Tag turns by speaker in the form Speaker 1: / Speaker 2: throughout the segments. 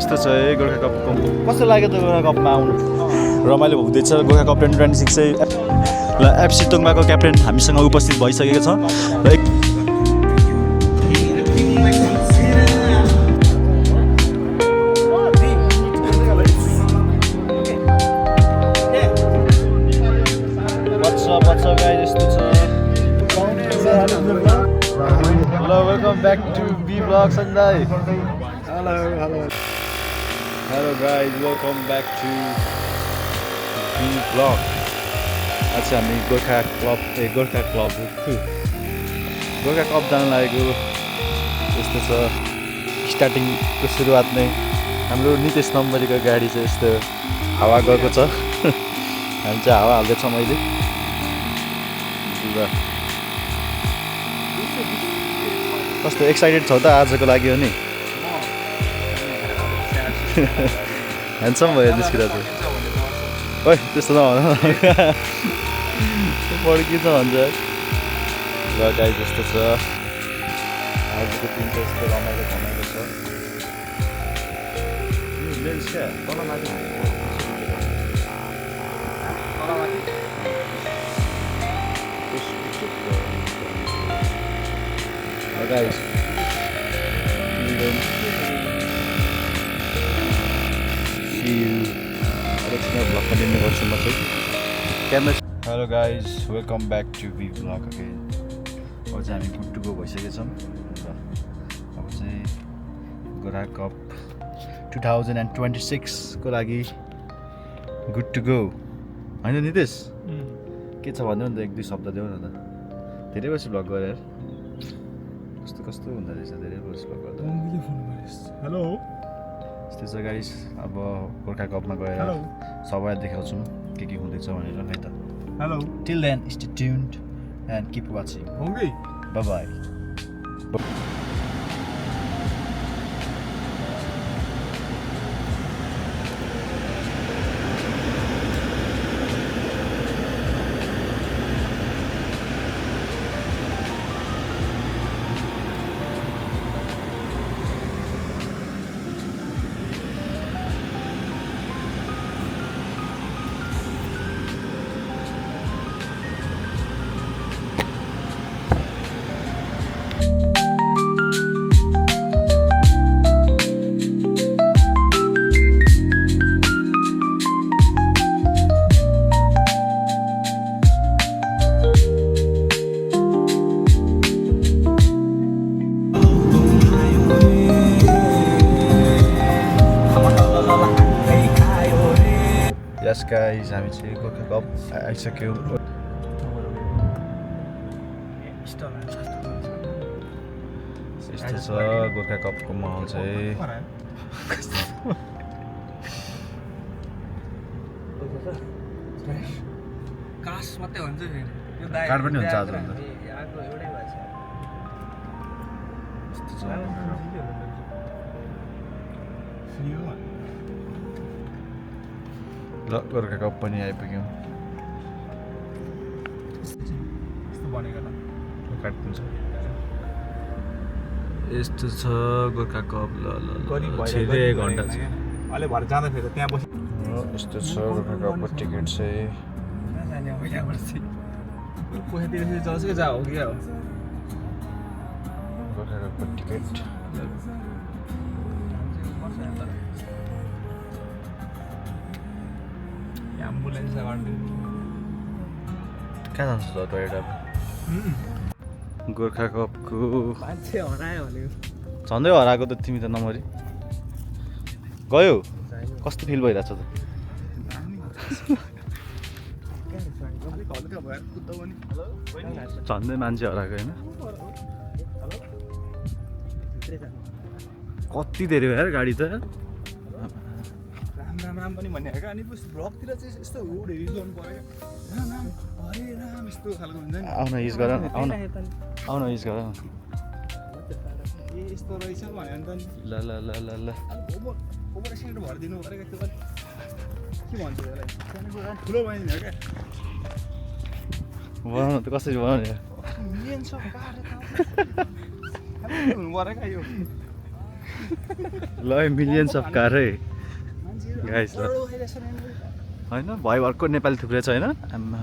Speaker 1: यस्तो छ है गोर्खा कपको कस्तो लाग्यो त गोर्खा कपमा आउनु रमाइलो हुँदैछ गोर्खा कप 2026 चाहिँ ल एफसी तोङमाको क्याप्टेन हामीसँग उपस्थित भइसकेको छ र Hello, welcome back to B Vlog Sunday. Hello guys, welcome back to B Vlog. आज हामी गोर्खा क्लब गोर्खा कप जान लागेको यस्तो छ स्टार्टिङको सुरुवात नै हाम्रो नितेश नम्बरीको गाडी चाहिँ यस्तो हावा गएको छ हामी चाहिँ हावा हाल्दैछौँ अहिले कस्तो एक्साइटेड छौ त आजको लागि हो नि ह्यान्डसम भयो निस्किँदा चाहिँ ओइ त्यस्तो नभन पड्किन्छ भन्छ ल गाई जस्तो छ आजको दिन चाहिँ यस्तो रमाइलो छ लेन्स क्या तलमाथि guys see you vlog continue गर्छु म चाहिँ camera hello guys welcome back to be vlog again अब चाहिँ हामी गुड टु गो भइसकेका छौँ र अब चाहिँ गोर्खा कप 2026 को लागि गुड टु गो होइन नितेश के छ भन्नु नि त एक दुई शब्द देऊ न त धेरै पछि भ्लग गरेर कस्तो हुँदो रहेछ धेरै वर्ष गर्दा हेलो यस्तो छ गाइस अब गोर्खा कपमा गएर सबैलाई देखाउँछौँ के हुँदैछ भनेर है त hello till then stay tuned and keep watching bye bye Yes guys, हामी चाहिँ गोर्खा कप आइसक्यो यस्तो छ गोर्खा कपको माहौल चाहिँ
Speaker 2: कास मात्रै हुन्छ नि यो
Speaker 1: कार्ड पनि हुन्छ आज ल गोर्खा कप पनि आइपुग्यौँ यस्तो छ गोर्खा कप ल छिर्दै 1 घन्टा
Speaker 2: अहिले भएर जाँदा फेरि त्यहाँ बस्यो
Speaker 1: यस्तो छ गोर्खा कपको टिकट चाहिँ
Speaker 2: पैसातिर जसकै जा हो क्या हो
Speaker 1: गोर्खा कपको टिकट
Speaker 2: एम्बुलेन्स
Speaker 1: कहाँ जान्छ त टोयोटा गोर्खा कपको
Speaker 2: मान्छे हरायो भने
Speaker 1: झन्डै हराएको त तिमी त नमरी गयो कस्तो फिल भइरहेछ त झन्डै मान्छे हराएको होइन कति धेरै भयो यार गाडी त
Speaker 2: राम पनि भन्ने होइन अनि ब्लगतिर चाहिँ यस्तो रोड हेरी गर्नु पर्यो राम हरे राम यस्तो खालको हुन्छ नि
Speaker 1: आउन युज गर आउन युज गर
Speaker 2: यस्तो रहेछ भने त
Speaker 1: ल ल ल ल ल
Speaker 2: ओभर एक्सिडेन्ट भरिदिनु पऱ्यो त्यो के भन्छ यसलाई ठुलो बनाइदिनु क्या
Speaker 1: बनाउनु त कसरी बनाउने
Speaker 2: मेन छ हुनु पऱ्यो क्या यो
Speaker 1: ल मिलियन्स अफ कार है गाइस ल होइन भयो अर्को नेपाली थुप्रै छ होइन आम्मा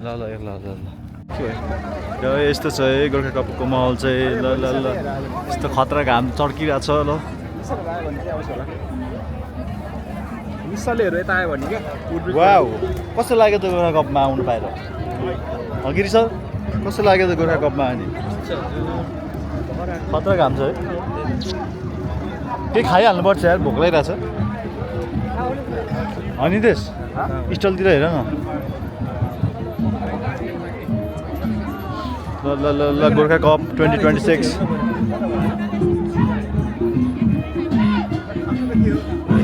Speaker 1: ल ल ल ल ल के भयो यस्तो छ है गोर्खा कपको माहौल चाहिँ ल ल ल यस्तो खतरा घाम चड्किरहेको छ ल
Speaker 2: मिसलहरू यता आयो भने क्या
Speaker 1: वाउ कस्तो लाग्यो त गोर्खा कपमा आउनु पाएर गिरी सर कस्तो लाग्यो त गोर्खा कपमा आउने खतरा घाम छ है केही खाइहाल्नुपर्छ यार भोक लागिरहेछ अनि त्यस स्टलतिर हेर न ल ल ल ल गोर्खा कप 2026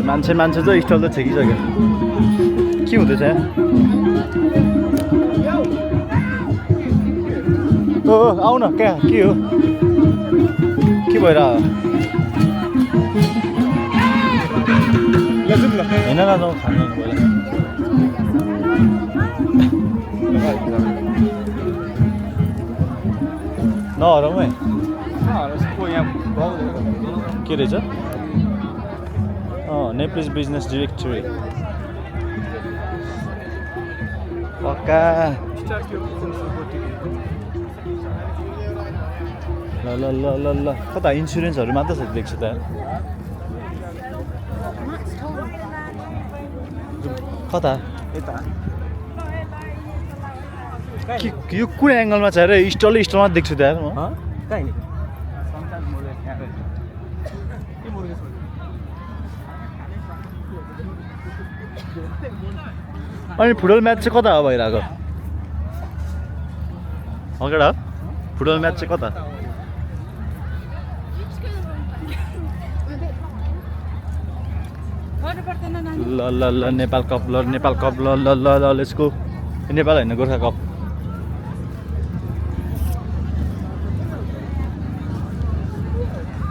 Speaker 1: मान्छे त स्टल त छेकिसक्यो के हुँदैछ यहाँ ओ आउ न कहाँ के हो के भइरहेको होइन न जाउँ खानु पहिला नहराउँ है के रहेछ नेप्लिज बिजनेस डिरेक्टरी पक्का ल ल ल ल ल कता इन्सुरेन्सहरू मात्र छ देख्छु त कता यो कुन एङ्गलमा छ अरे स्टलमा देख्छु त यार म अनि फुटबल म्याच चाहिँ कता हो भइरहेको केटा फुटबल म्याच चाहिँ कता ल ल ल नेपाल कप ल ल ल ल लेट्स गो नेपाल होइन गोर्खा कप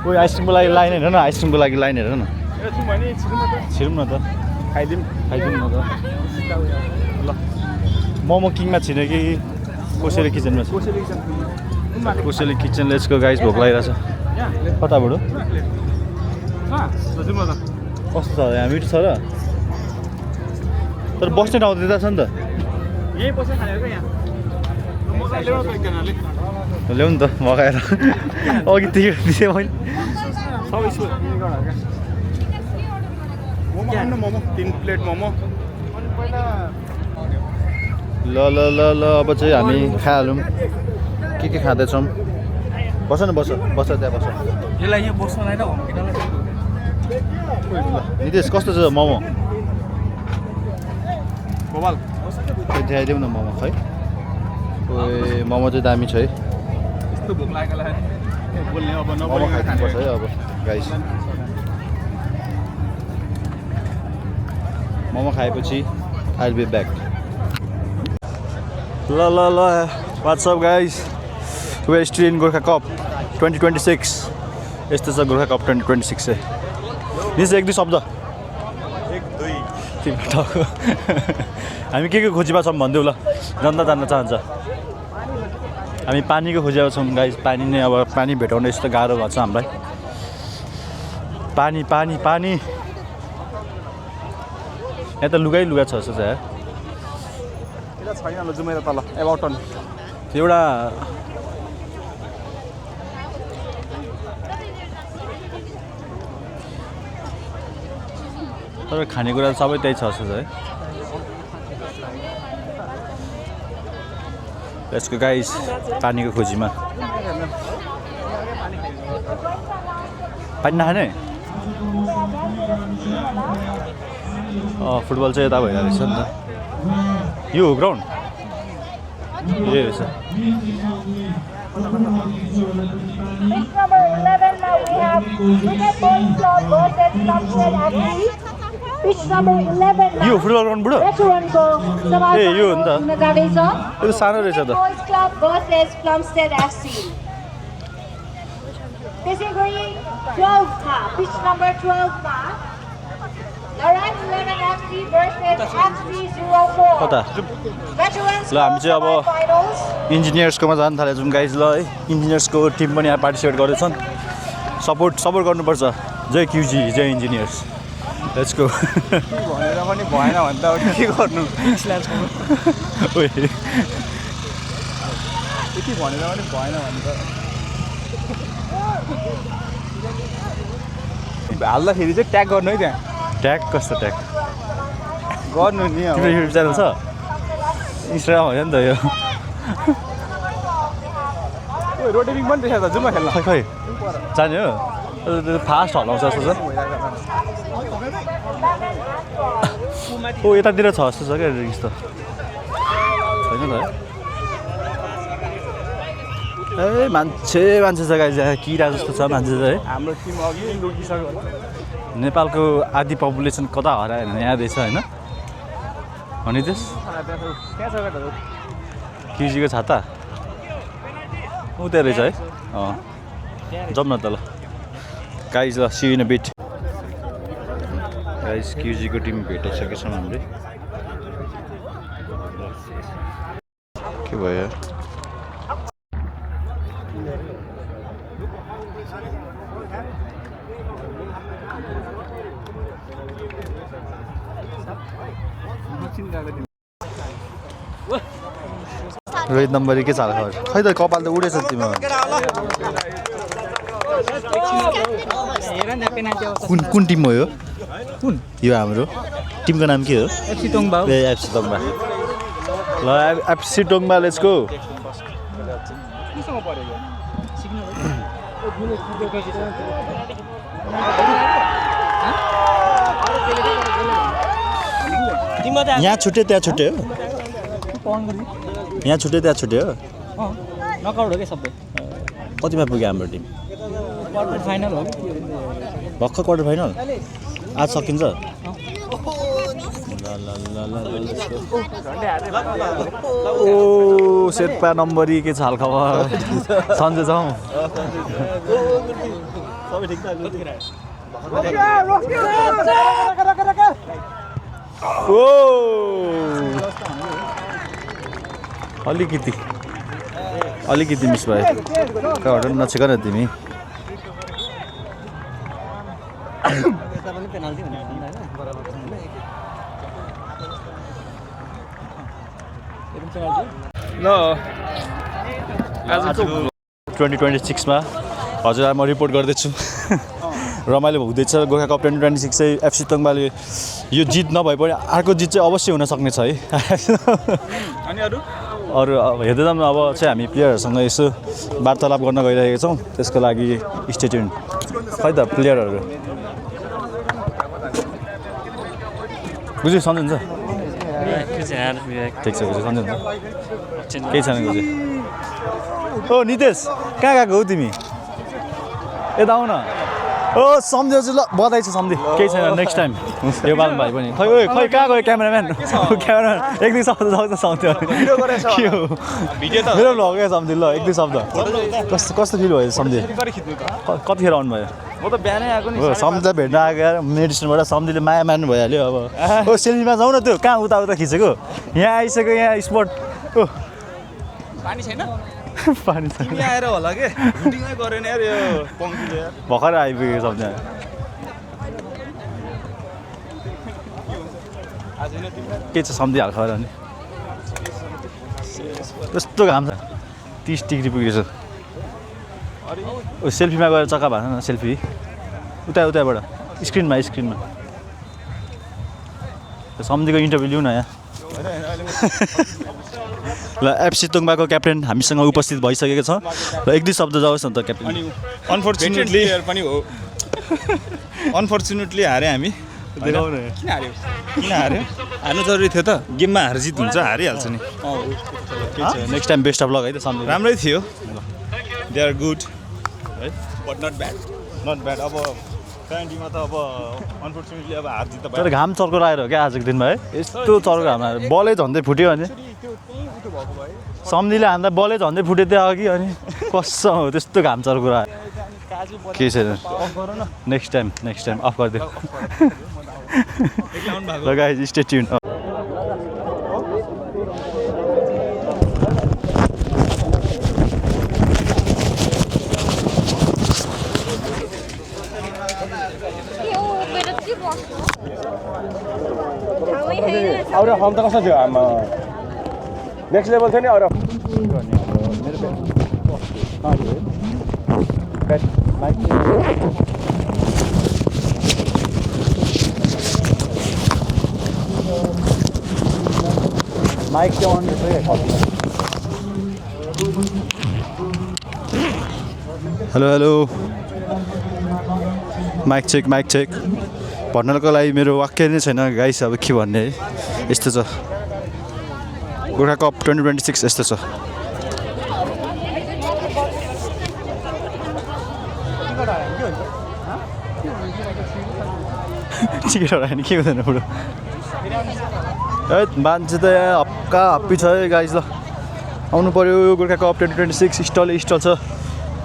Speaker 1: कोही आइसक्रिमको लागि लाइन हेर न आइसक्रिमको लागि लाइन हेर न छिरौँ न त खाइदिउँ न त ल मोमो किङमा छिर्ने कि कोसेली किचनमा कोसेली किचन लेट्सको गाइस भोक लागिरहेछ कताबाट कस्तो छ यहाँ मिठो छ र तर बस्ने ठाउँ दिँदा छ नि त ल्याउ नि त मगाएर अघि दिएँ मैले
Speaker 2: मोमो 3 प्लेट मोमो
Speaker 1: ल ल ल ल अब चाहिँ हामी खाइहालौँ के खाँदैछौँ बस न बस त्यहाँ बस
Speaker 2: यसलाई यो बस्नलाई त
Speaker 1: नितेश कस्तो छ मोमो
Speaker 2: मोबाइल
Speaker 1: देखाइदेऊ न मोमो खै मोमो चाहिँ दामी छ है
Speaker 2: यस्तो भोक लागेकोलाई बोल्ने अब
Speaker 1: मोमो खाइदिनुपर्छ है अब गाइस मोमो खाएपछि आई विल बी ब्याक ल ल ल whatsapp guys we are still in Gorkha cup 2026 यस्तो छ गोर्खा कप 2026 चाहिँ निस एक दुई शब्द हामी के खोजिमा छौँ भनिदेऊ ल जनता जान्न चाहन्छ हामी पानीको खोजिएको छौँ गाइस पानी नै अब पानी भेटाउन यस्तो गाह्रो भएको छ हामीलाई पानी पानी पानी यहाँ त लुगा छ जस्तो छ यार
Speaker 2: यता छैन ल जुमेर तल एबाउटन
Speaker 1: एउटा तर खानेकुरा सबै त्यही छ जस्तो छ है यसको गाइस पानीको खोजीमा पानी नखाने फुटबल चाहिँ यता भइरहेको रहेछ नि त यो हो ग्राउन्ड ए रहेछ यो फुटबल ग्राउन्ड बुढो ए यो हो नि त यो त सानो रहेछ त
Speaker 3: त्यसै गरी 12 मा पिच नम्बर 12 मा लरेन्स 11 FC
Speaker 1: कता ल हामी चाहिँ अब इन्जिनियर्सकोमा जानु थालेछौँ गाइज ल है इन्जिनियर्सको टिम पनि यहाँ पार्टिसिपेट गर्दैछन् सपोर्ट गर्नुपर्छ जय क्युजी जय इन्जिनियर्स लेट्स गो
Speaker 2: भनेर पनि भएन भने त अब के गर्नु यति भनेर पनि भएन भने त हाल्दाखेरि चाहिँ ट्याग गर्नु है त्यहाँ
Speaker 1: ट्याग कस्तो ट्याग
Speaker 2: गर्नु नि अब
Speaker 1: तिम्रो युट्युब च्यानल छ इन्स्टाग्राम होइन नि त यो
Speaker 2: रोटेपिङ पनि रहेछ त जुम्मा खेल्न
Speaker 1: खै जाने हो फास्ट हल्लाउँछ जस्तो छ ओ यतातिर छ जस्तो छ क्या रिक्स त होइन त ए मान्छे छ गाइज किरा जस्तो छ मान्छे चाहिँ है
Speaker 2: हाम्रो टिम अघि लुकिसक्यो
Speaker 1: नेपालको आधी पपुलेसन कता हरायो भने यहाँ रहेछ होइन अनि त्यस
Speaker 2: त्यहाँ छ केटाहरू
Speaker 1: क्युजीको छाता उतै रहेछ है जाउँ न त ल गाइज ल see in a bit guys क्युजीको टिम भेटाइसकेछौँ हामीले के भयो रोहित नम्बरी के चाल खबर खै त कपाल त उडेछ तिम्रो कुन टिम हो यो कुन यो हाम्रो टिमको नाम के हो
Speaker 2: एफसी टोङबा
Speaker 1: ए एफसी टोङबा ल एफसी टोङबा लेट्स गो यहाँ छुट्यो त्यहाँ छुट्यो यहाँ छुट्यो त्यहाँ छुट्यो
Speaker 2: नकआउट हो क्या सबै
Speaker 1: कतिमा पुग्यो हाम्रो टिम
Speaker 2: क्वार्टर फाइनल हो
Speaker 1: भर्खर क्वार्टर फाइनल आज सकिन्छ ओ शेर्पा नम्बरी के छ हाल खबर सन्जय जाउँ ओ अलिकति मिस भयो कहाँबाट नछेक न तिमी
Speaker 2: ल
Speaker 1: आजको 2026 मा हजुरलाई म रिपोर्ट गर्दैछु रमाइलो हुँदैछ गोर्खा कप 2026 चाहिँ एफसी टोङबाले यो जित नभए पनि अर्को जित चाहिँ अवश्य हुन सक्ने छ है
Speaker 2: अनि अरू
Speaker 1: अब हेर्दै जाऊँ अब चाहिँ हामी प्लेयरहरूसँग यसो वार्तालाप गर्न गइरहेका छौँ त्यसको लागि स्टे ट्युन खै त प्लेयरहरू बुझ्यो सम्झिन्छ ठिक छ बुझ्यो सम्झिन्छ केही छैन बुझ्यो ओ नितेश कहाँ गएको हौ तिमी यता आऊ न ओ सम्झ्यो ल बधाई छ सम्झि केही छैन नेक्स्ट टाइम यो बालम भाइ पनि खै ओइ खै कहाँ गयो क्यामेराम्यान क्यामेरा एक दुई शब्द जाउँछ सम्झ्यो के हो मेरो भ्लग क्या सम्झि ल एक दुई शब्द कस्तो फिल भयो सम्झि कतिखेर आउनुभयो
Speaker 2: म त बिहानै आएको नि
Speaker 1: हो सम्झिलाई भेट्न आएको मेडिसिनबाट सम्झिले माया मार्नु भइहाल्यो अब ओ सेल्फीमा जाउँ न त्यो कहाँ उता खिचेको यहाँ आइसक्यो यहाँ स्पट ओ
Speaker 2: पानी छैन
Speaker 1: पानी छैन
Speaker 2: आएर होला के सुटिङै गरेन यार यो पङ्कीले यार
Speaker 1: भर्खर आइपुगेको सम्झि के छ सम्झि हाल खबर अनि यस्तो घाम छ 30 डिग्री पुगेछ ओ सेल्फीमा गएर चक्का भएन न सेल्फी उताबाट स्क्रिनमा सम्झिको इन्टरभ्यू लिउँ न यहाँ ल एफसी टोङबाको क्याप्टेन हामीसँग उपस्थित भइसकेको छ र एक दुई शब्द जाओस् न त क्याप्टेन
Speaker 2: अनफर्चुनेटली हारे हामी किन हार्यो हार्नु जरुरी थियो त गेममा हार जित हुन्छ हारिहाल्छ नि
Speaker 1: next time best of lock है त सम्झि
Speaker 2: राम्रै थियो दे आर गुड है बट नट ब्याड अब ट्वेन्टीमा त अब अनफर्चुनेटली अब हार जित
Speaker 1: तर घाम चर्को आएर हो क्या आजको दिनमा है यस्तो चर्को घाम आएर बलै झन्डै फुट्यो भने सम्झिले हान्दा बलै झन्डै फुट्यो त्यहाँ अघि अनि कसम हो त्यस्तो घाम चर्को आयो के छैन नेक्स्ट टाइम अफ गरिदियो
Speaker 2: 51 भएको
Speaker 1: ल गाइज स्टे ट्युन
Speaker 3: अरू हम त कस्तो थियो आमा नेक्स्ट लेभल थियो नि अरू
Speaker 1: माइक चाहिँ on hello hello mic check भन्नको लागि मेरो वाक्य नै छैन गाइस अब के भन्ने है यस्तो छ गोर्खा कप 2026 यस्तो छ टिकट हरायो नि के हुँदैन बुढो मान्छे त यहाँ हप्का हप्पी छ है गाइस ल आउनु पऱ्यो गोर्खा कप 2026 स्टल छ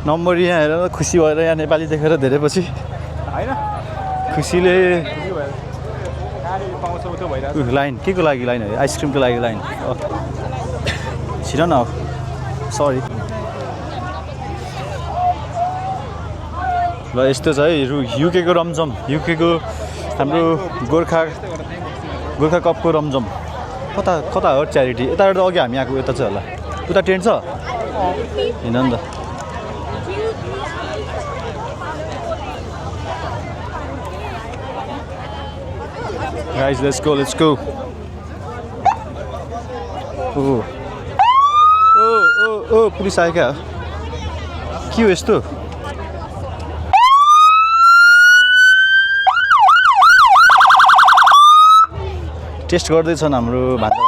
Speaker 1: नम्बर यहाँ हेरेर खुसी भएर यहाँ नेपाली देखेर धेरै पछि
Speaker 3: होइन
Speaker 1: खुसीले लाइन के को लागि लाइन हो आइसक्रिमको लागि लाइन छिन न सरी ल यस्तो छ है युकेको रमझम युकेको हाम्रो गोर्खा कपको रमझम कता हो च्यारिटी यताबाट अघि हामी आएको यता चाहिँ होला उता टेन्ट छ हिँड नि त Guys, let's go. Oh, police आयो क्या के हो यस्तो टेस्ट गर्दैछन् हाम्रो भान्जा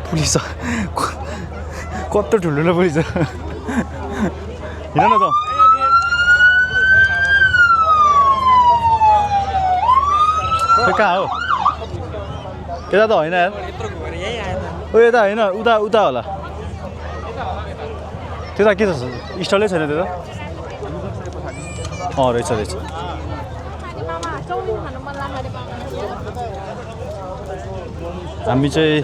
Speaker 1: पुलिस कत्रो ठुल्ठुलो पुलिस हिँड न त कहाँ हो यता त होइन यार ओ यता होइन उता होला त्यता के छ स्टलै छैन त्यता रहेछ हामी चाहिँ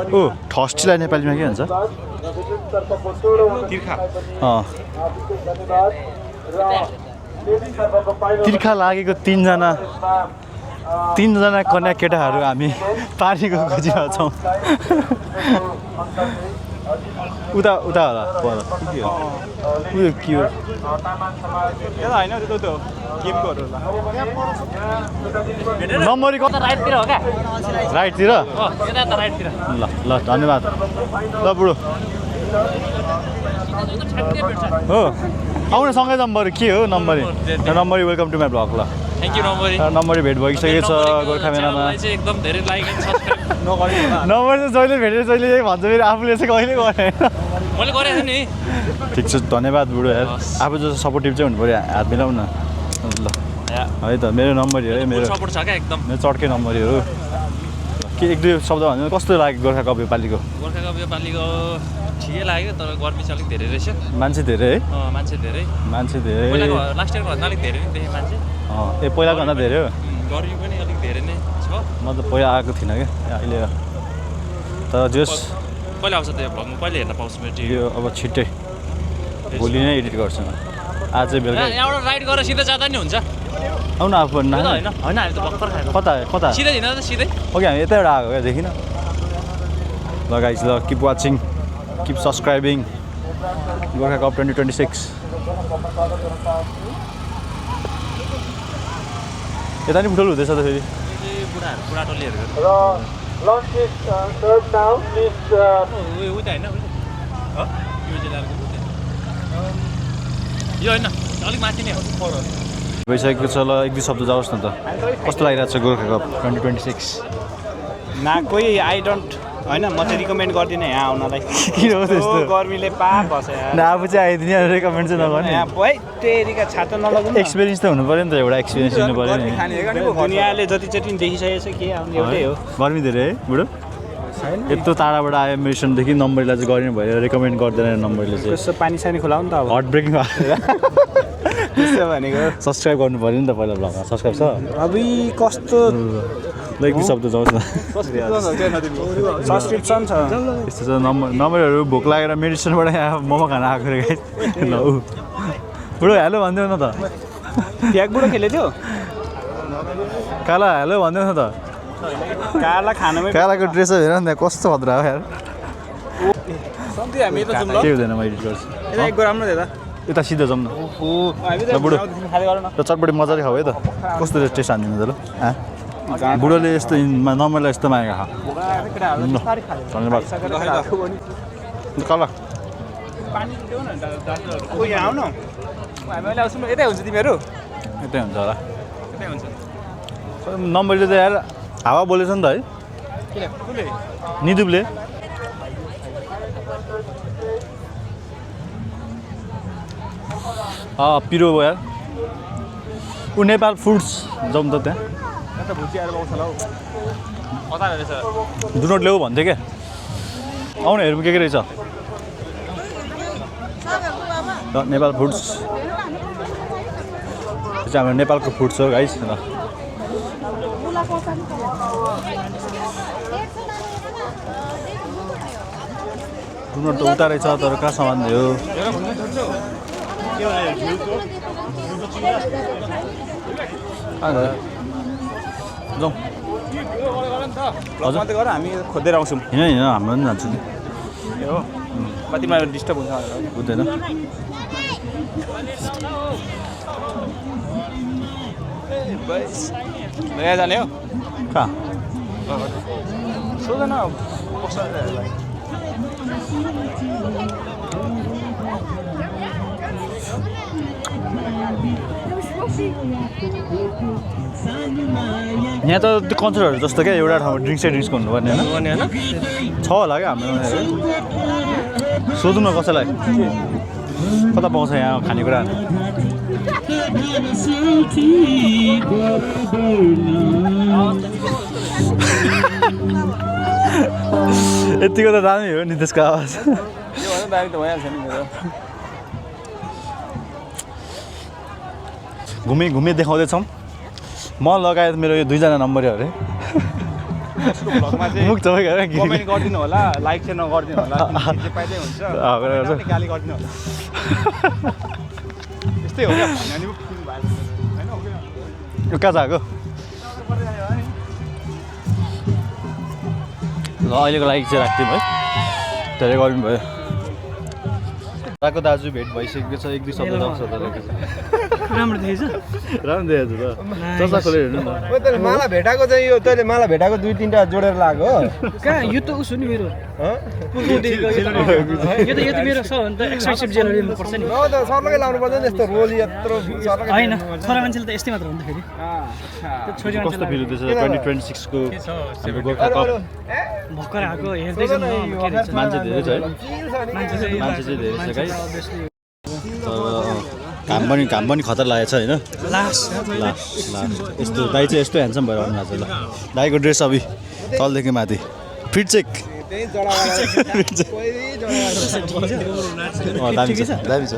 Speaker 1: ओ ठस्टीलाई नेपालीमा के भन्छ तिर्खा लागेको तीनजना कन्या केटाहरू हामी पानीको खोजीमा छौँ उता होला पर उयो के हो
Speaker 3: होइन त्यो गेमकोहरू
Speaker 1: नम्बरी कता
Speaker 4: राइटतिर हो क्या
Speaker 1: राइटतिर
Speaker 4: राइटतिर
Speaker 1: ल धन्यवाद ल बुढो हो आउन सँगै नम्बर के हो नम्बरी वेलकम टु माई ब्लग ल
Speaker 4: थ्याङ्क यू
Speaker 1: नम्बरी भेट भइसकेको छ गोर्खा मेलामा
Speaker 4: एकदम धेरै लाइक एन्ड सब्सक्राइब
Speaker 1: नम्बर चाहिँ जहिले भेटेर जहिले भन्छ फेरि आफूले चाहिँ कहिले गर्ने
Speaker 4: मैले गरेको नि
Speaker 1: ठिक छ धन्यवाद बुढो यार आफू जस्तो सपोर्टिभ चाहिँ हुनु पऱ्यो हात मिलाउन ल है त मेरो नम्बरी हो है मेरो
Speaker 4: सपोर्ट छ क्या एकदम
Speaker 1: मेरो चड्के नम्बरी हो के एक दुई शब्द भन्नु कस्तो लाग्यो गोर्खा कप योपालिको
Speaker 4: योपालिको ठिकै लाग्यो तर गर्मी चाहिँ अलिक धेरै रहेछ
Speaker 1: मान्छे धेरै है
Speaker 4: मान्छे धेरै लास्ट इयरको भन्दा अलिक धेरै नै देखेँ मान्छे
Speaker 1: ए पहिलाको भन्दा धेरै हो
Speaker 4: गर्मी पनि अलिक धेरै नै छ
Speaker 1: म त पहिला आएको थिइनँ क्या अहिले तर जस
Speaker 4: कहिले आउँछ त्यो भ्लग म कहिले हेर्न पाउँछु मेरो
Speaker 1: यो अब छिट्टै भोलि नै एडिट गर्छु आज बेलुका
Speaker 4: यहाँबाट राइड गरेर सिधै जाँदा नि हुन्छ
Speaker 1: आउनु आफू पनि
Speaker 4: होइन हामी त भर्खर खाएको
Speaker 1: कता
Speaker 4: सिधै हिँड्दा त सिधै
Speaker 1: ओके हामी यतैबाट आएको क्या देखिन ल गाइस ल keep watching keep subscribing Gorkha cup 2026 यता नि फुटबल हुँदैछ त फेरि
Speaker 4: बुढा टोलीहरू
Speaker 3: lunch is served now. Please.
Speaker 4: उता होइन यो होइन अलिक माथि नै हो
Speaker 1: भइसकेको छ ल एक दुई शब्द जाओस् न त कस्तो लागिरहेको छ गोर्खा कप 2026
Speaker 3: ना कोही आई डोन्ट होइन म चाहिँ रिकमेन्ड गर्दिनँ यहाँ आउनलाई
Speaker 1: किन हो त्यस्तो
Speaker 3: गर्मीले पाप भन्छ
Speaker 1: न आफू चाहिँ आइदिने रेकमेन्ड चाहिँ नगर्ने
Speaker 3: यहाँ है टेरीका छाता नलगाउनु
Speaker 1: एक्सपिरियन्स त हुनु पऱ्यो नि त एउटा एक्सपिरियन्स दिनु पऱ्यो नि
Speaker 3: दुनियाँले जतिचोटि देखिसकेको छ के आउने एउटै हो
Speaker 1: गर्मी धेरै है बुढो यत्रो टाढाबाट आयो मिसनदेखि नम्बरलाई चाहिँ गर्ने भयो रेकमेन्ड गर्दैन नम्बरले चाहिँ
Speaker 3: यसो पानी सानी खुलाउ नि त अब
Speaker 1: हट ब्रेकिङ
Speaker 3: त्यसो भनेको
Speaker 1: सब्सक्राइब गर्नु पऱ्यो नि त पहिला ब्लगमा सब्सक्राइब छ
Speaker 3: अबि कस्तो
Speaker 1: ल एक दुई शब्द जाओस् न
Speaker 3: सब्सक्रिप्सन छ
Speaker 1: यस्तो छ नम्बरहरू भोक लागेर मेडिसिनबाट यहाँ मोमो खान आएको रे ल ऊ बुढो हेलो भनिदेऊ न त
Speaker 3: ट्याग बुढो खेले थियो
Speaker 1: काला हेलो भनिदेऊ न त
Speaker 3: काला खानामै
Speaker 1: कालाको ड्रेस हेर न त्यहाँ कस्तो भद्रा हो यार
Speaker 3: सन्ति हामी त जाउँ ल
Speaker 1: के हुँदैन म एडिट गर्छु
Speaker 3: यता एक गराम न त
Speaker 1: यता सिधै जाउँ न ल बुढो
Speaker 3: खाली गर न
Speaker 1: र चटपटी मजाले खाऊ है त कस्तो टेस्ट हान्दिनु त ल बुढोले यस्तो नम्बरलाई यस्तो मागेको खा धन्यवाद काला
Speaker 3: पानी देऊ न ओ यहाँ आउ न हामी अहिले आउँछौँ यतै हुन्छ तिमीहरू
Speaker 1: यतै हुन्छ होला
Speaker 3: यतै हुन्छ
Speaker 1: नम्बरले त यार हावा बोलेछ नि त है
Speaker 3: किन कुले
Speaker 1: निदुपले पिरो भयो यार ऊ नेपाल फुड्स जाउँ त त्यहाँ
Speaker 3: अन्त भुजी आएर पाउँछ ल कता रहेछ
Speaker 1: डुनोट ल्याऊ भन्थ्यो क्या आउन हेरौँ के रहेछ ल नेपाल फुड्स त्यो चाहिँ हाम्रो नेपालको फुड्स हो गाइस ल डुनोट त उता रहेछ तर कहाँ सामान थियो जाउँ
Speaker 3: हजुर गर हामी खोज्दै आउँछौँ
Speaker 1: होइन होइन हाम्रो पनि जान्छु नि
Speaker 3: ए हो कतिमा डिस्टर्ब हुन्छ भनेर
Speaker 1: बुझ्दैन
Speaker 3: नयाँ जाने हो
Speaker 1: कहाँ
Speaker 3: सोध न कस्तो
Speaker 1: यहाँ त त्यो कन्सर्टहरू जस्तो क्या एउटा ठाउँमा ड्रिङ्क्स गर्नुपर्ने होइन छ होला क्या हाम्रो सोधौँ न कसैलाई कता पाउँछ यहाँ खानेकुरा यतिको त दामी हो नि त्यसको आवाज
Speaker 3: योभन्दा दामी त भइहाल्छ नि मेरो
Speaker 1: घुमी देखाउँदैछौँ म लगायत मेरो यो दुईजना नम्बर अरे मुख चपाइ
Speaker 3: कमेन्ट गरिदिनु होला लाइक चाहिँ नगरिदिनु होला पाइँदै हुन्छ गाली गरिदिनु होला यस्तै हो क्या
Speaker 1: यो कहाँ आएको ल अहिलेको लागि चाहिँ राख्थ्यौँ है धेरै गर्नु भयो राको दाजु भेट भइसकेको छ एक दुई शब्द आउँछ
Speaker 5: राम्रो देखेछ
Speaker 1: राम्रो देखेको छ त चर्चा खोलेर हेर्नु न
Speaker 6: तैँले मलाई भेटाएको चाहिँ यो तैँले मलाई भेटाएको दुई तिनवटा जोडेर लाग्यो
Speaker 5: कहाँ यो त उसो नि मेरो यो त मेरो छ भने त एक्सपेन्सिभ ज्वेलरी पर्छ नि
Speaker 6: त सर्लकै लाउनु पर्छ नि यस्तो रोल यत्रो सर्लकै
Speaker 5: होइन छोरा मान्छेले त यस्तै मात्र हुँदाखेरि छोरी
Speaker 1: कस्तो फिल हुँदैछ 2026 को हाम्रो गोर्खा कप
Speaker 5: भर्खर आएको हेर्दैछ नि के रहेछ
Speaker 1: मान्छे धेरै छ है
Speaker 5: मान्छे
Speaker 1: चाहिँ धेरै छ गाइस घाम पनि खतरा लागेको छ होइन
Speaker 5: लास्ट
Speaker 1: यस्तो दाइ चाहिँ यस्तो ह्यान्डसम भएर आउनु भएको छ ल दाइको ड्रेस अभि तलदेखि माथि फिट चेक दामी छ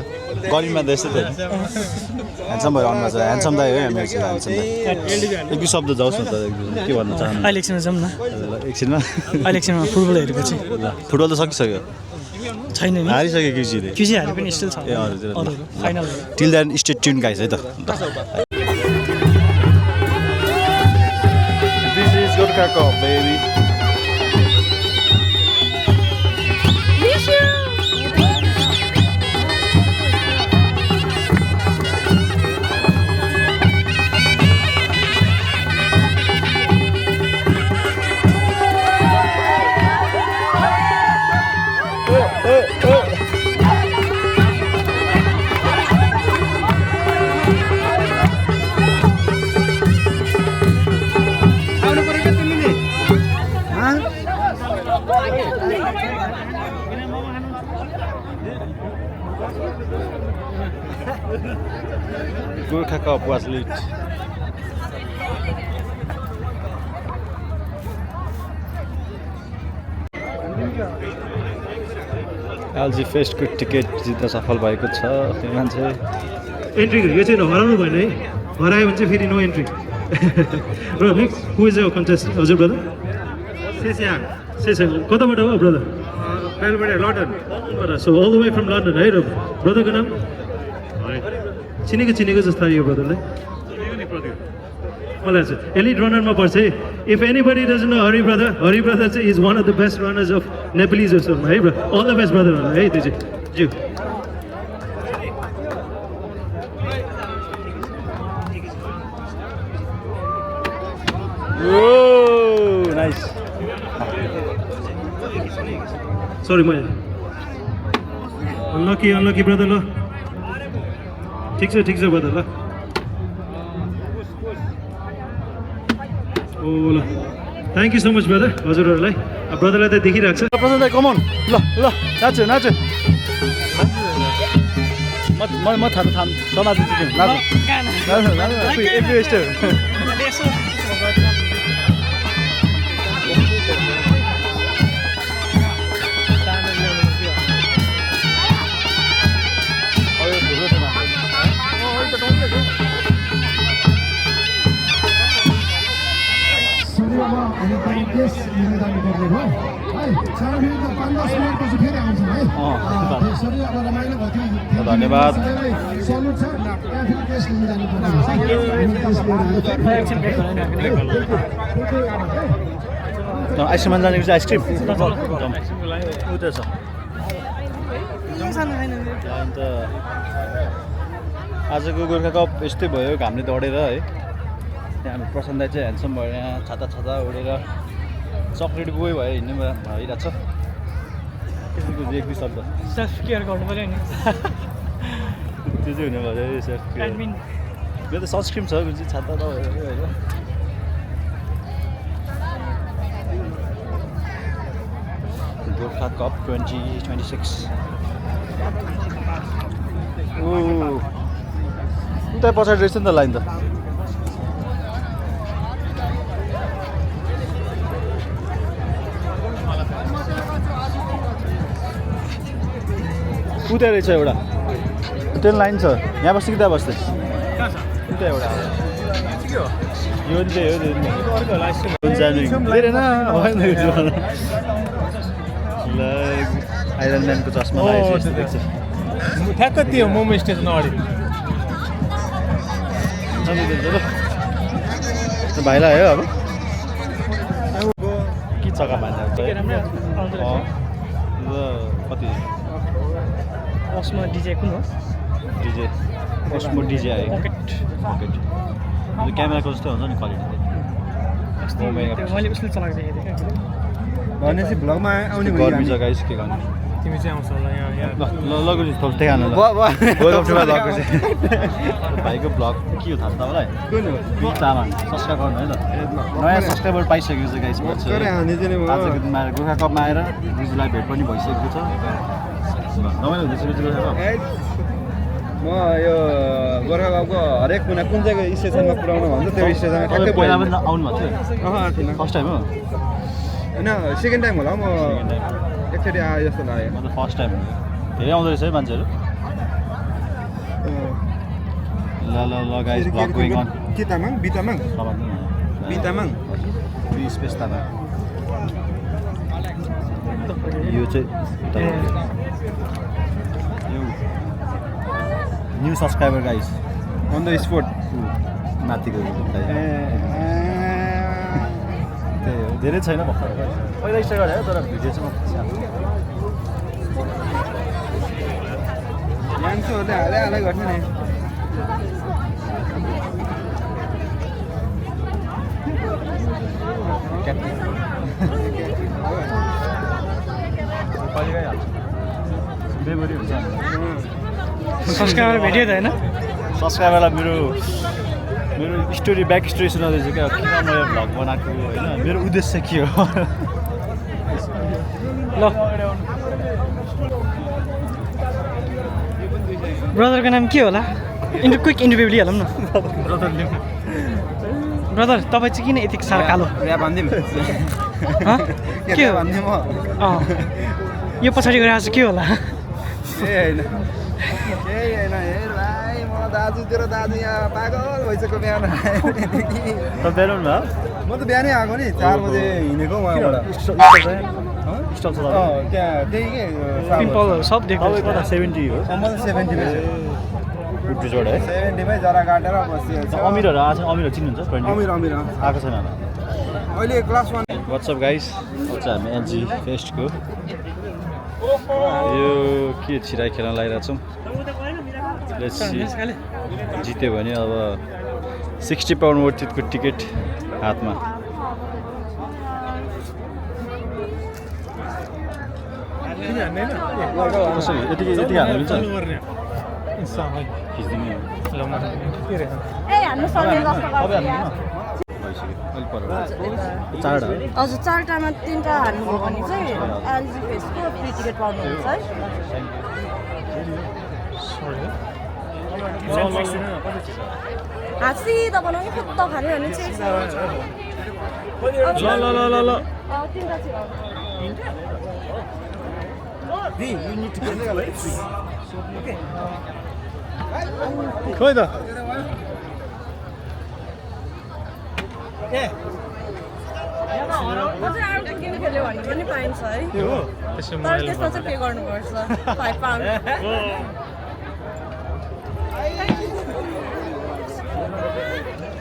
Speaker 1: गर्मीमा त यस्तै थियो ह्यान्डसम भएर आउनु भएको छ ह्यान्डसम दाइ हो मेरो चाहिँ ह्यान्डसम दाइ एक दुई शब्द जाओस् न त के भन्न चाहनु
Speaker 5: अहिले एकछिनमा जाउँ न
Speaker 1: एकछिनमा
Speaker 5: अहिले एकछिनमा फुटबल हेरेको चाहिँ
Speaker 1: ल फुटबल त सकिसक्यो
Speaker 5: छैन नि
Speaker 1: हारिसक्यो किसीले
Speaker 5: किसीहरू पनि स्टिल छ
Speaker 1: ए हजुर
Speaker 5: final
Speaker 1: till then stay tune guys है त this is Gorkha cup baby Gorkha Cup was lit. LG फेस्टको टिकट जित्न सफल भएको छ त्यो मान्छे।
Speaker 7: एन्ट्री यो चाहिँ हराउनु भएन है, हरायो भने चाहिँ फेरि नो एन्ट्री। र next who is your contest हजुर ब्रदर? सेस्याङ कताबाट हो brother? London. So all the way from London है। र ब्रदरको नाम? चिनेको जस्तो यो ब्रदरलाई मलाई चाहिँ एलिट रनरमा पर्छ है। If anybody doesn't know Hari brother चाहिँ is one of the best runners of नेपालिजहरूमा है brother. All the best brother है त्यो चाहिँ ज्यू।
Speaker 1: नाइस।
Speaker 7: सरी मैले अनलकी ब्रदर। ल ठिक छ ब्रदर। ल ओ ल thank you so much brother. हजुरहरूलाई ब्रदरलाई त देखिरहेको छ।
Speaker 1: प्रशान्त दाइ कमन ल नाच्यो म थाहा समाज धन्यवाद। आइसक्रिम जानेको चाहिँ आइसक्रिम उता छ। अन्त आजको गोर्खा कप यस्तै भयो, घामले दौडेर है। त्यहाँ हाम्रो प्रशान्त दाइ चाहिँ ह्यान्डसम भयो, यहाँ छाता उडेर चक्लेट बोय भयो हिँड्नु भइरहेको छ। त्यसको एक दुई शब्द
Speaker 5: सेल्फ केयर गर्नु पऱ्यो नि।
Speaker 1: त्यो चाहिँ हुनु पऱ्यो सेल्फ केयर। यो त सनस्क्रिम छ जुन चाहिँ छाता त होइन। गोर्खा कप 2026 उता पछाडि रहेछ नि त लाइन त। उता रहेछ एउटा ट्रेन लाइन छ, यहाँ बस्छ कि त्यहाँ बस्छ? उता एउटा यो आइरन म्यानको चस्मा लगाएपछि देख्छ।
Speaker 3: ठ्याक्क त्यो मोमो स्टेसन अगाडि
Speaker 1: भाइलाई आयो अब के चक्का मान्छ कति
Speaker 5: अस्मा डिजे कुन हो?
Speaker 1: डिजे अस्मो डिजे आयो। पकेट क्यामेराको जस्तै हुन्छ नि क्वालिटी।
Speaker 5: मैले उसले चलाएको देखेको थिएँ क्या।
Speaker 6: भनेपछि भ्लगमा आउने
Speaker 1: गर्मी जग्गा के गर्ने?
Speaker 3: तिमी चाहिँ आउँछ होला यहाँ
Speaker 1: ल लगेपछि थप त्यही खानु भाइको ब्लग के हो थाहा छ तपाईँलाई? बिग तामाङ सब्सक्राइब गर्नु है त। नयाँ सब्सक्राइबर पाइसकेको छ गाइस। आजको दिनमा गोर्खा कपमा आएर दिदीलाई भेट पनि भइसकेको छ। रमाइलो हुँदैछ गोर्खा कप।
Speaker 6: म यो गोर्खा कपको हरेक कुना कुन चाहिँ स्टेसनमा पुऱ्याउनु भन्छ त्यो स्टेसनमा ठ्याक्कै
Speaker 1: पहिला पनि आउनु भएको थियो?
Speaker 6: थिएन।
Speaker 1: फर्स्ट टाइम हो?
Speaker 6: होइन सेकेन्ड टाइम होला। म एकचोटि आयो जस्तो लाग्यो।
Speaker 1: म त फर्स्ट टाइम। धेरै आउँदो रहेछ है मान्छेहरू। ल गाइस ब्लग गोइङ अन।
Speaker 6: के तामाङ? बितामाङ? बितामाङ
Speaker 1: be space Tamang. यो चाहिँ new subscriber guys
Speaker 6: on the spot
Speaker 1: माथिको। त्यही हो, धेरै छैन भर्खर पहिला स्टार्ट गरेँ तर भिडियो चाहिँ
Speaker 6: मान्छेहरूले हालै गर्छ नि।
Speaker 1: बेबरी हुन्छ।
Speaker 5: सब्सक्राइबर भेट्यो त होइन?
Speaker 1: सब्सक्राइबरलाई मेरो स्टोरी ब्याक स्टोरी सुनाउँदैछु क्या, किन मैले भ्लग बनाएको होइन, मेरो उद्देश्य के हो।
Speaker 5: ल ब्रदरको नाम के होला? क्विक इन्टरभ्यू लिइहालौँ न। ब्रदर तपाईँ चाहिँ किन यति साह्रो कालो
Speaker 6: ऱ्याप हान्दिम
Speaker 5: के हो
Speaker 6: भन्ने म
Speaker 5: यो पछाडि गएर आज के होला
Speaker 6: केही होइन हेर भाइ म दाजु तेरो दाजु यहाँ पागल भइसक्यो बिहान
Speaker 1: त बेलुन भयो
Speaker 6: म त बिहानै आएको नि 4 बजे हिँडेको उहाँबाट
Speaker 1: स्टल छ
Speaker 6: त्यहाँ त्यही के
Speaker 5: पिम्पलहरू सब देख्नु
Speaker 1: कता 70 हो
Speaker 6: म त 70 मै
Speaker 1: ब्रिजबाट है
Speaker 6: 70 मै जरा काटेर बसिएको छ
Speaker 1: अमिरहरू आज अमिरहरू चिन्नुहुन्छ
Speaker 6: अमिर
Speaker 1: आएको छैन होला
Speaker 6: अहिले क्लास 1
Speaker 1: वाट्सअप गाइस अब चाहिँ हामी एनजी फेस्टको यो के छिराई खेल्न लागिरहेको छौँ जित्यो भने अब 60 पाउन्ड वर्थितको टिकट हातमा कसरी यति हाल्नु मिल्छ खिच्दिने चारवटा
Speaker 8: हजुर 4टामा 3टा हाल्नुभयो भने चाहिँ एलजी फेस्टको फ्री टिकट पाउनुहुन्छ है हात सिधा बनाउने खुट्टा खाने भने चाहिँ
Speaker 1: ल
Speaker 8: 3टा
Speaker 1: खोइ त
Speaker 8: हजुर आउट गेम खेल्यो भने पनि पाइन्छ है तर त्यसमा चाहिँ पे गर्नुपर्छ 5 पाउन्ड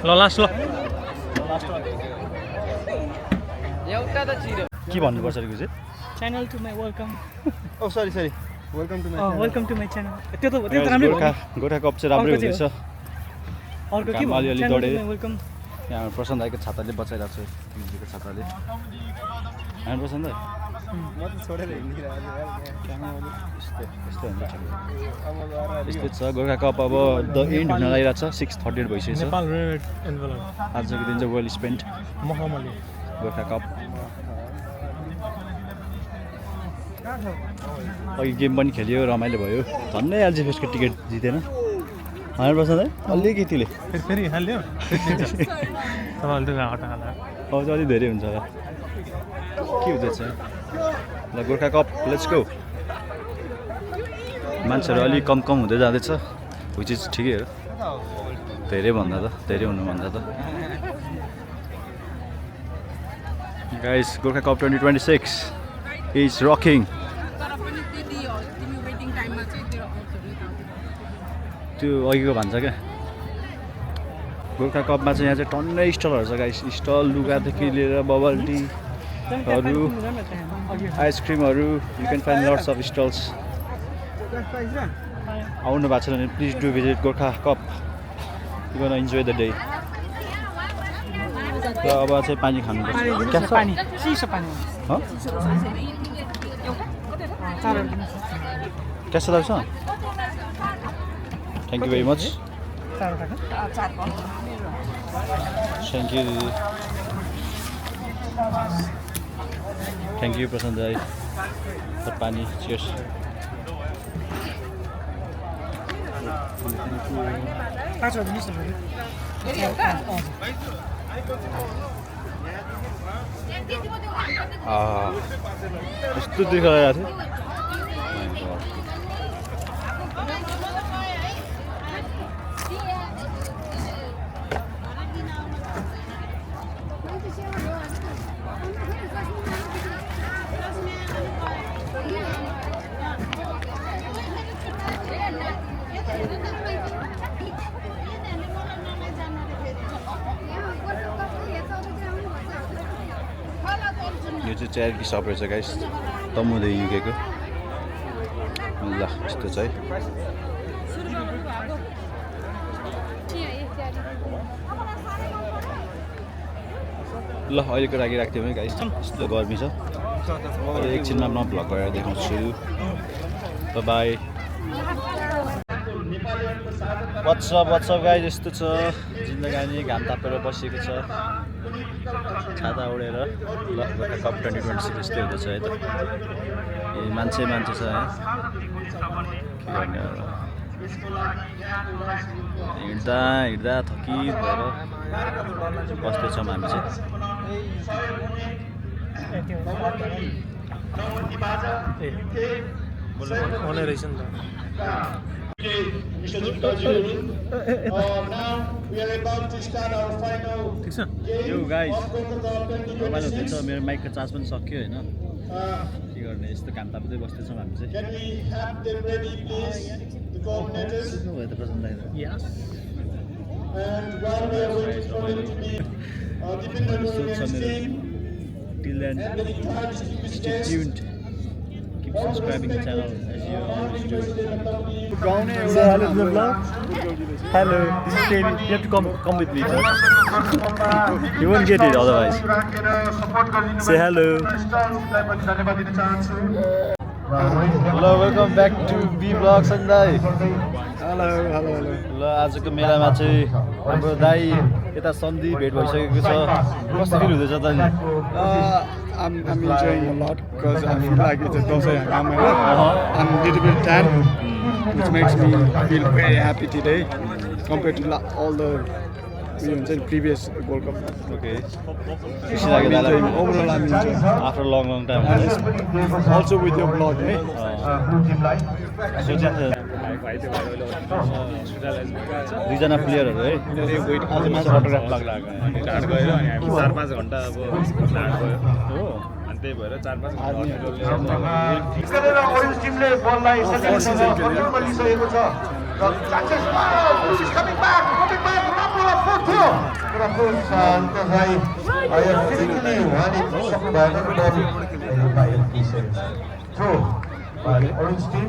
Speaker 5: ल लास्ट ल
Speaker 1: के भन्नुपर्छ अरे गुजी
Speaker 5: channel to my welcome
Speaker 1: oh sorry
Speaker 6: welcome to my
Speaker 5: welcome to my channel त्यो त राम्रै भयो
Speaker 1: गोर्खा कप चाहिँ राम्रै हुँदैछ
Speaker 5: अर्को के
Speaker 1: अलिअलि
Speaker 5: च्यानल
Speaker 1: दौडे
Speaker 5: टु माई वेलकम
Speaker 1: यहाँ प्रशान्त दाइको छाताले बचाइरहेको छ युजीको छाताले होइन प्रशान्त दाइ
Speaker 6: म त छोडेर हिँडिरहेको
Speaker 1: यस्तो हुन्छ यस्तै छ गोर्खा कप अब द एन्ड हुन लागिरहेको छ 6:38 भइसकेको छ आजको दिन चाहिँ वेल स्पेन्ड गोर्खा कप अघि गेम पनि खेल्यो रमाइलो भयो झन्डै एलजी फेस्टको टिकट जितेन होइन प्रसाद है अलिकतिले
Speaker 5: फेरि हाल्यो तपाईँहरूले हटा हाल्यो
Speaker 1: अब चाहिँ अलिक धेरै हुन्छ होला के हुँदैछ ल गोर्खा कप लेट्स गो मान्छेहरू अलिक कम हुँदै जाँदैछ विच इज ठिकै हो धेरै हुनुभन्दा त guys Gorkha cup 2026 is rocking त्यो अघिको भन्छ क्या गोर्खा कपमा चाहिँ यहाँ चाहिँ टन्नै स्टलहरू छ गाइस स्टल लुगादेखि लिएर बबल टीहरू आइसक्रिमहरू you can find lots of stalls आउनु भएको छैन भने please do visit Gorkha cup you gonna enjoy the day र अब चाहिँ पानी खानुपर्छ
Speaker 5: पानी चिसो पानी
Speaker 1: कैसा लाग्छ thank you very much thank you दिदी थ्याङ्क यू प्रशान्त दाइ पानी चियर्स यस्तो दुःख लागेको थियो यो चाहिँ च्यारिटी सप रहेछ गाइस तमुदै युकेको ल यस्तो छ है ल अहिलेको लागि राख्थ्यौँ है गाइस यस्तो गर्मी छ अहिले एकछिनमा म भ्लग गरेर देखाउँछु बाई वाट्सअप गाइस यस्तो छ जिन्दगानी घाम तापेर बसेको छ छाता उडेर ल कप 2026 यस्तै हुँदैछ है त ए मान्छे छ है के गर्ने अब हिँड्दा हिँड्दा थकित भएर बस्दैछौँ हामी चाहिँ
Speaker 5: हुने रहेछ नि ठिक छ
Speaker 1: यो गाइस रमाइलो हुँदैछ मेरो माइकको चार्ज पनि सक्यो होइन के गर्ने यस्तो काम ताप्दै बस्दैछौँ हामी चाहिँ भयो त प्रशान्त दाइ Till then, stay tuned. Keep subscribing the channel as you always do.
Speaker 3: Say hello to the vlog. Hello, this is David. You have to come with me first.
Speaker 1: You won't get it otherwise.
Speaker 3: Say hello.
Speaker 1: Hello, welcome back to B Vlog Sandai.
Speaker 3: Hello.
Speaker 1: ल आजको मेलामा चाहिँ हाम्रो दाई यता सन्धि भेट भइसकेको छ कस्तो फिल हुँदैछ त नि
Speaker 3: I'm enjoying a lot because I feel like it's a Dosai Hangama. I'm a little bit tan, which makes me feel very happy today compared to all the previous World Cup.
Speaker 1: Okay खुसी लाग्यो दाइलाई
Speaker 3: Overall, I'm enjoying.
Speaker 1: After long time
Speaker 3: Also with your vlog, eh?
Speaker 1: दुईजना प्लेयरहरू है
Speaker 2: autograph लाग्ला अनि ढाड गयो अनि हामी 4-5 घन्टा अब ढाड गयो हो अनि त्यही भएर 4-5 घन्टा
Speaker 9: ओरेन्ज टिमले बललाई सेकेन्डसँग कन्ट्रोलमा लिइसकेको छ र चान्सेस कमिङ ब्याक राम्रो फुट थियो तर फुट शान्त भाइ आयो फिजिकली उहाँले सक्नु भएन बल बाहिर दिइसकेको throw orange team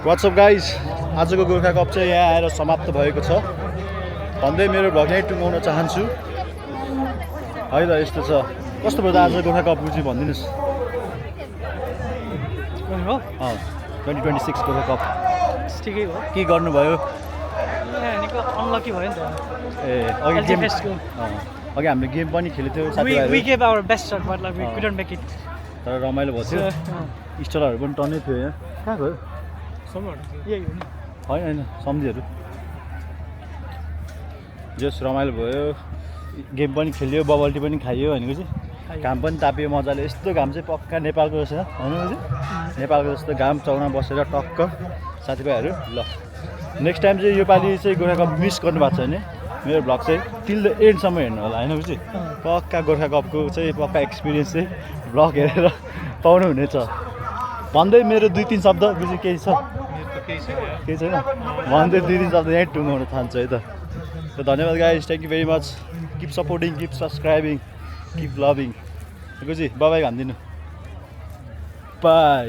Speaker 1: whatsapp guys आजको गोर्खा कप चाहिँ यहाँ आएर समाप्त भएको छ भन्दै मेरो भ्लग यहीँ टुङ्गाउन चाहन्छु है त यस्तो छ कस्तो भयो त आज गोर्खा कप चाहिँ भनिदिनुहोस् 2026 गोर्खा कप
Speaker 5: ठिकै हो
Speaker 1: के गर्नुभयो
Speaker 5: निको अनलकी भयो नि त
Speaker 1: ए अघि
Speaker 5: LG
Speaker 1: गेम
Speaker 5: Festको
Speaker 1: अघि हामीले गेम पनि खेलेको थियो
Speaker 5: we
Speaker 1: साथीभाइहरू
Speaker 5: gave our best shot but like we couldn't make it
Speaker 1: तर रमाइलो भयो थियो स्टलहरू पनि टन्नै थियो यहाँ कहाँ गयो
Speaker 5: यही हो नि
Speaker 1: होइन सम्झीहरू जस रमाइलो भयो गेम पनि खेल्यो बबल टी पनि खाइयो भनेको चाहिँ घाम पनि तापियो मजाले यस्तो घाम चाहिँ पक्का नेपालको जस्तो होइन चाहिँ नेपालको जस्तो घाम चौरमा बसेर टक्क साथीभाइहरू ल नेक्स्ट टाइम चाहिँ योपालि चाहिँ गोर्खा कप मिस गर्नु भएको छ भने मेरो भ्लग चाहिँ टिल द एन्डसम्म हेर्नु होला होइन बुझी पक्का गोर्खा कपको चाहिँ पक्का एक्सपिरियन्स चाहिँ भ्लग हेरेर पाउनुहुनेछ भन्दै मेरो 2-3 शब्द बुझी केही छ केही छैन भन्दै 2-3 शब्द यहीँ टुङ्गाउन चाहन्छु है त धन्यवाद guys thank you very much keep supporting keep subscribing keep loving बुझी बाबाई भनिदिनु बाई